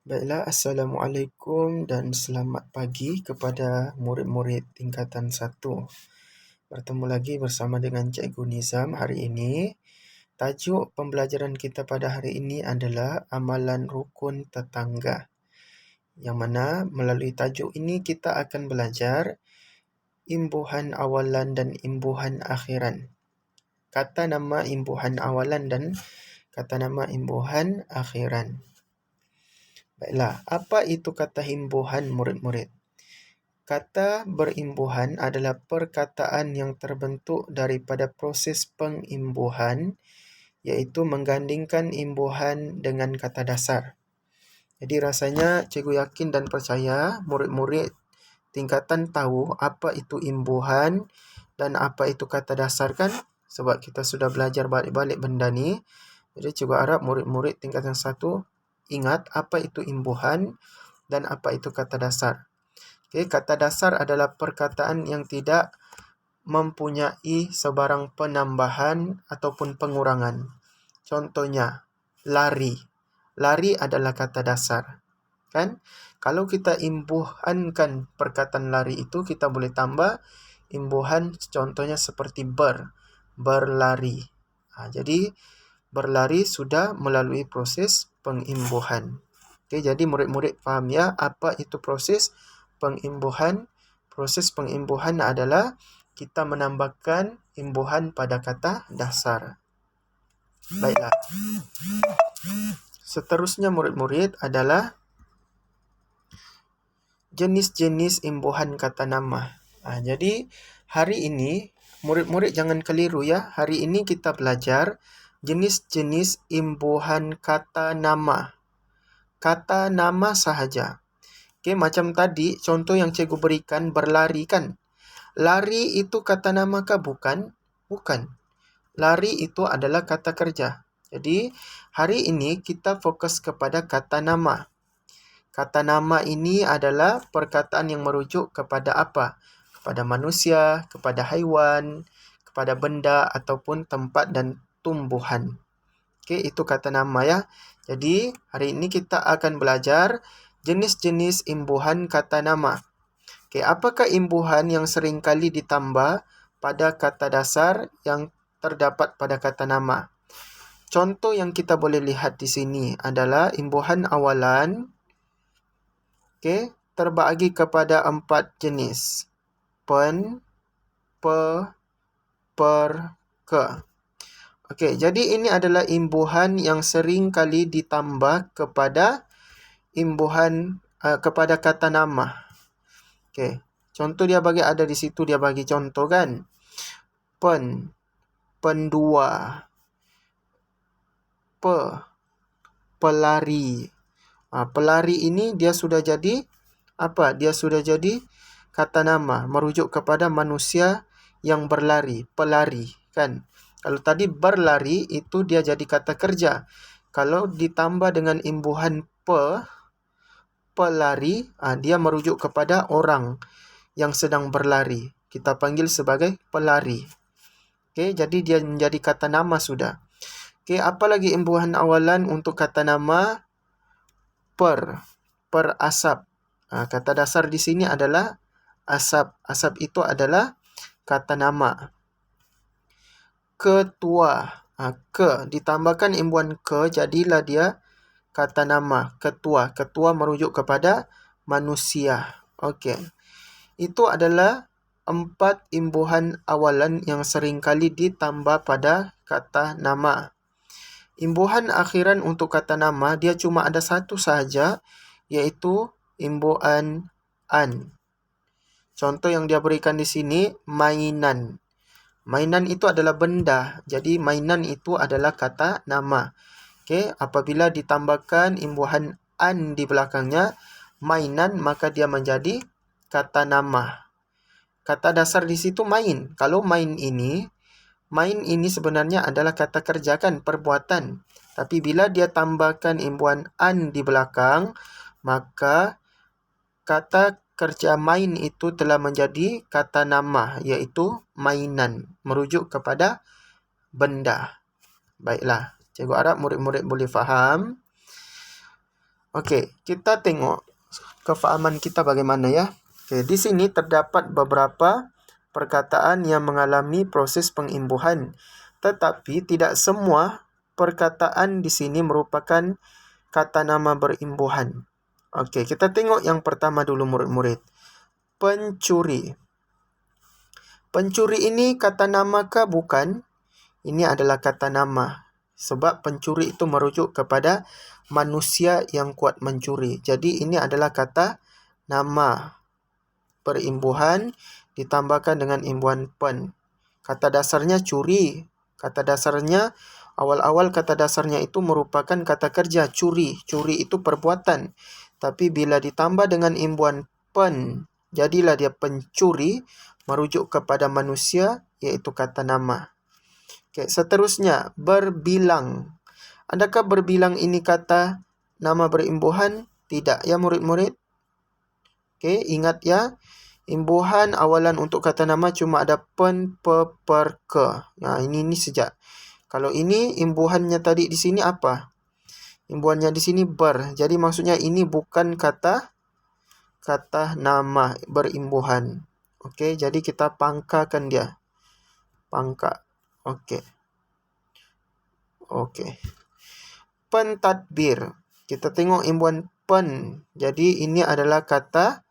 Baiklah, Assalamualaikum dan selamat pagi kepada murid-murid tingkatan 1. Bertemu lagi bersama dengan Cikgu Nizam hari ini. Tajuk pembelajaran kita pada hari ini adalah amalan rukun tetangga. Yang mana melalui tajuk ini kita akan belajar imbuhan awalan dan imbuhan akhiran. Kata nama imbuhan awalan dan kata nama imbuhan akhiran. Baiklah, apa itu kata imbuhan murid-murid? Kata berimbuhan adalah perkataan yang terbentuk daripada proses pengimbuhan, iaitu menggandingkan imbuhan dengan kata dasar. Jadi rasanya cikgu yakin dan percaya murid-murid tingkatan tahu apa itu imbuhan dan apa itu kata dasar kan? Sebab kita sudah belajar balik-balik benda ni. Jadi cikgu harap murid-murid tingkatan 1 ingat apa itu imbuhan dan apa itu kata dasar. Okay, kata dasar adalah perkataan yang tidak mempunyai sebarang penambahan ataupun pengurangan. Contohnya, lari. Lari adalah kata dasar. Kan? Kalau kita imbuhankan perkataan lari itu, kita boleh tambah imbuhan contohnya seperti berlari. Jadi, berlari sudah melalui proses pengimbuhan. Okay, jadi murid-murid faham ya apa itu proses pengimbuhan. Proses pengimbuhan adalah kita menambahkan imbuhan pada kata dasar. Baiklah. Seterusnya murid-murid adalah jenis-jenis imbuhan kata nama. Jadi hari ini murid-murid jangan keliru ya. Hari ini kita belajar jenis-jenis imbuhan kata nama. Kata nama sahaja. Okay, macam tadi contoh yang cikgu berikan berlari kan. Lari itu kata nama kah? Bukan. Bukan. Lari itu adalah kata kerja. Jadi hari ini kita fokus kepada kata nama. Kata nama ini adalah perkataan yang merujuk kepada apa? Kepada manusia, kepada haiwan, kepada benda ataupun tempat dan tumbuhan. Okay, itu kata nama ya. Jadi, hari ini kita akan belajar jenis-jenis imbuhan kata nama. Okay, apakah imbuhan yang sering kali ditambah pada kata dasar yang terdapat pada kata nama? Contoh yang kita boleh lihat di sini adalah imbuhan awalan. Okay, terbagi kepada 4 jenis. Pen, pe, per, ke. Okey, jadi ini adalah imbuhan yang sering kali ditambah kepada imbuhan kepada kata nama. Okey, contoh dia bagi ada di situ, dia bagi contoh kan. Pendua, pelari. Pelari ini dia sudah jadi apa? Dia sudah jadi kata nama merujuk kepada manusia yang berlari, pelari kan. Kalau tadi berlari itu dia jadi kata kerja. Kalau ditambah dengan imbuhan pelari, dia merujuk kepada orang yang sedang berlari. Kita panggil sebagai pelari. Okey, jadi dia menjadi kata nama sudah. Okey, apa lagi imbuhan awalan untuk kata nama? Perasap. Kata dasar di sini adalah asap. Asap itu adalah kata nama. Ketua. Ke ditambahkan imbuhan ke, jadilah dia kata nama. Ketua. Ketua merujuk kepada manusia. Okey. Itu adalah 4 imbuhan awalan yang sering kali ditambah pada kata nama. Imbuhan akhiran untuk kata nama, dia cuma ada satu sahaja, iaitu imbuhan an. Contoh yang dia berikan di sini, mainan. Mainan itu adalah benda. Jadi mainan itu adalah kata nama. Okey, apabila ditambahkan imbuhan an di belakangnya, mainan, maka dia menjadi kata nama. Kata dasar di situ main. Kalau main ini sebenarnya adalah kata kerja kan, perbuatan. Tapi bila dia tambahkan imbuhan an di belakang, maka kata kerja main itu telah menjadi kata nama, iaitu mainan, merujuk kepada benda. Baiklah, cikgu harap murid-murid boleh faham. Okey, kita tengok kefahaman kita bagaimana ya. Okey, di sini terdapat beberapa perkataan yang mengalami proses pengimbuhan, tetapi tidak semua perkataan di sini merupakan kata nama berimbuhan. Okey, kita tengok yang pertama dulu murid-murid. Pencuri. Pencuri ini kata nama kah? Bukan. Ini adalah kata nama. Sebab pencuri itu merujuk kepada manusia yang kuat mencuri. Jadi ini adalah kata nama berimbuhan ditambahkan dengan imbuhan pen. Kata dasarnya curi. Kata dasarnya, awal-awal kata dasarnya itu merupakan kata kerja curi. Curi itu perbuatan. Tapi bila ditambah dengan imbuhan pen, jadilah dia pencuri, merujuk kepada manusia, iaitu kata nama. Okay, seterusnya, berbilang. Adakah berbilang ini kata nama berimbuhan? Tidak ya murid-murid. Okay, ingat ya. Imbuhan awalan untuk kata nama cuma ada pen, pe, per, ke. Nah, ini sejak. Kalau ini imbuhannya tadi di sini apa? Imbuhannya di sini ber. Jadi maksudnya ini bukan kata nama berimbuhan. Okey, jadi kita pangkakan dia. Pangka. Okey. Pentadbir. Kita tengok imbuhan pen. Jadi ini adalah kata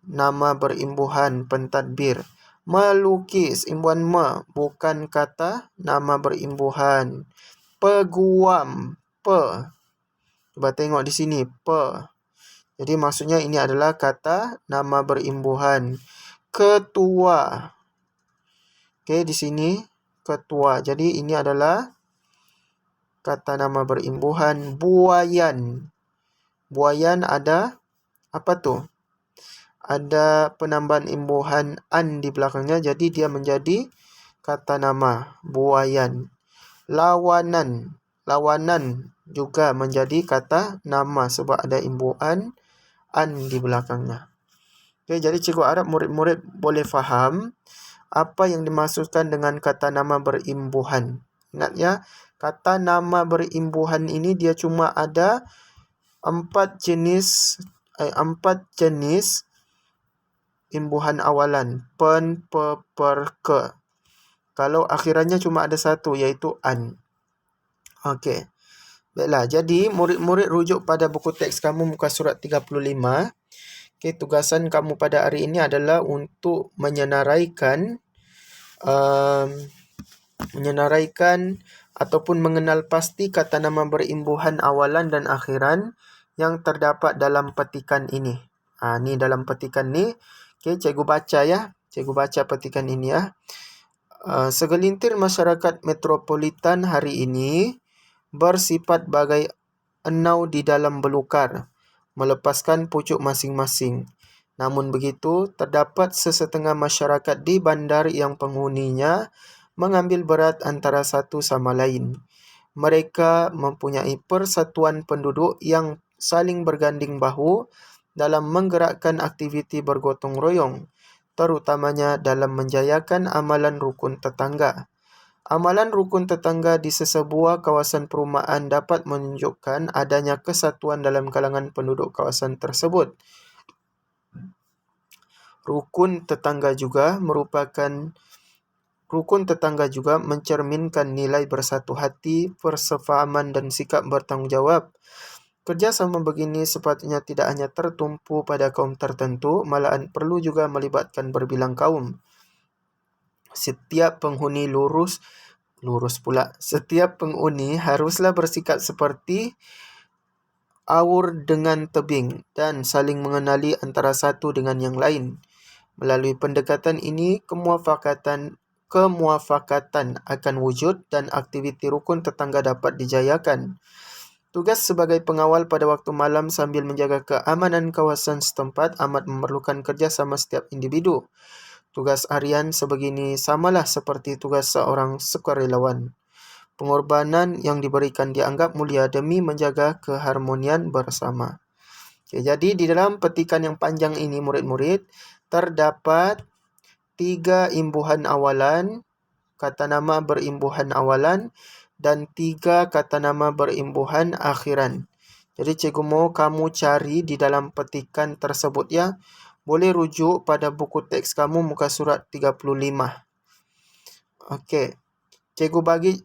nama berimbuhan, pentadbir. Melukis, imbuhan me, bukan kata nama berimbuhan. Peguam, pe. Coba tengok di sini, pe. Jadi maksudnya ini adalah kata nama berimbuhan. Ketua. Okey, di sini ketua. Jadi ini adalah kata nama berimbuhan. Buayan. Buayan ada apa tu? Ada penambahan imbuhan an di belakangnya. Jadi dia menjadi kata nama. Buayan. Lawanan. Lawanan juga menjadi kata nama sebab ada imbuhan an di belakangnya. Okay, jadi cikgu harap murid-murid boleh faham apa yang dimaksudkan dengan kata nama berimbuhan. Ingat ya, kata nama berimbuhan ini dia cuma ada 4 jenis imbuhan awalan. Pen, pe, per, ke. Kalau akhirannya cuma ada satu, iaitu an. Okey. Baiklah, jadi murid-murid rujuk pada buku teks kamu muka surat 35. Okey, tugasan kamu pada hari ini adalah untuk menyenaraikan ataupun mengenal pasti kata nama berimbuhan awalan dan akhiran yang terdapat dalam petikan ini. Ni dalam petikan ni. Okey, cikgu baca ya. Cikgu baca petikan ini ya. Segelintir masyarakat metropolitan hari ini bersifat bagai enau di dalam belukar, melepaskan pucuk masing-masing. Namun begitu, terdapat sesetengah masyarakat di bandar yang penghuninya mengambil berat antara satu sama lain. Mereka mempunyai persatuan penduduk yang saling berganding bahu dalam menggerakkan aktiviti bergotong royong, terutamanya dalam menjayakan amalan rukun tetangga. Amalan rukun tetangga di sesebuah kawasan perumahan dapat menunjukkan adanya kesatuan dalam kalangan penduduk kawasan tersebut. Rukun tetangga juga mencerminkan nilai bersatu hati, persefahaman dan sikap bertanggungjawab. Kerjasama begini sepatutnya tidak hanya tertumpu pada kaum tertentu, malahan perlu juga melibatkan berbilang kaum. Setiap penghuni Setiap penghuni haruslah bersikap seperti awur dengan tebing dan saling mengenali antara satu dengan yang lain. Melalui pendekatan ini, kemuafakatan akan wujud dan aktiviti rukun tetangga dapat dijayakan. Tugas sebagai pengawal pada waktu malam sambil menjaga keamanan kawasan setempat amat memerlukan kerjasama setiap individu. Tugas harian sebegini samalah seperti tugas seorang sukarelawan. Pengorbanan yang diberikan dianggap mulia demi menjaga keharmonian bersama. Okay, jadi di dalam petikan yang panjang ini murid-murid, terdapat 3 imbuhan awalan, kata nama berimbuhan awalan, dan 3 kata nama berimbuhan akhiran. Jadi cikgu mau kamu cari di dalam petikan tersebut ya. Boleh rujuk pada buku teks kamu muka surat 35. Okey. Cikgu bagi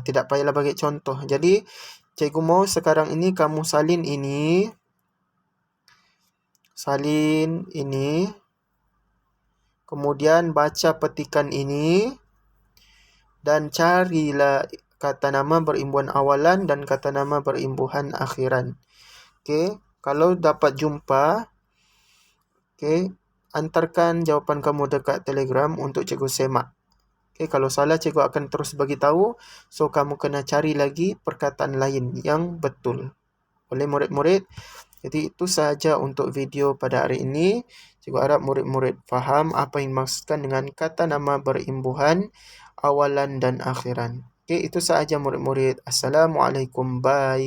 tidak payahlah bagi contoh. Jadi cikgu mau sekarang ini kamu salin ini. Kemudian baca petikan ini dan carilah kata nama berimbuhan awalan dan kata nama berimbuhan akhiran. Okey, kalau dapat jumpa, hantarkan jawapan kamu dekat Telegram untuk cikgu semak. Kalau salah cikgu akan terus bagi tahu. So kamu kena cari lagi perkataan lain yang betul. Boleh murid-murid? Jadi itu sahaja untuk video pada hari ini. Cikgu harap murid-murid faham apa yang dimaksudkan dengan kata nama berimbuhan awalan dan akhiran. Itu sahaja murid-murid. Assalamualaikum. Bye.